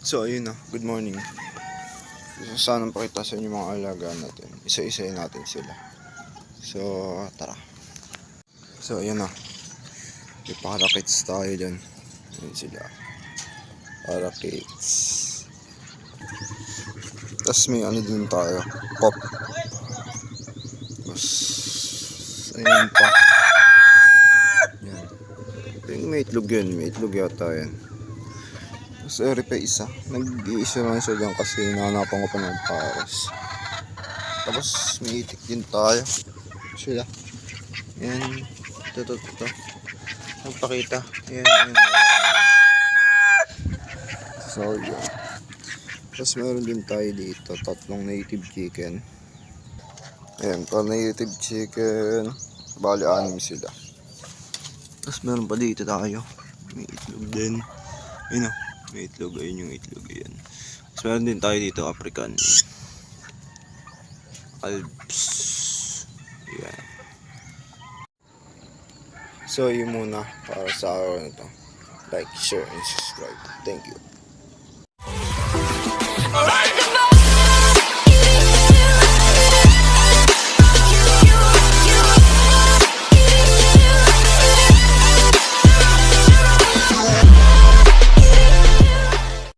So ayun na, good morning. Gusto sanang pakita sa inyo mga alaga natin. Isa-isayin natin sila. So tara. So ayun na. May parakits tayo dyan. Ayun sila. Parakits. Tapos may ano din tayo. Pop. Tapos ayun pa. Yan. May itlog yun. May itlog yata yan. Tapos eri pa isa. Nag-iisa lang siya dyan kasi nahanapan ko pa ng pares. Tapos may itik din tayo. Sila. Yan. Ito. Nagpakita. Yan. So yun. Tapos meron din tayo dito. Tatlong native chicken. Ayan pa native chicken. Bali 6 sila. Tapos meron pa dito tayo. May itlog din. Ayun o. May itlog. Ayun yung itlog. Ayan. Tapos meron din tayo dito. African. Alps. Ayan. So yun muna para sa araw na to. Like, share, and subscribe. Thank you.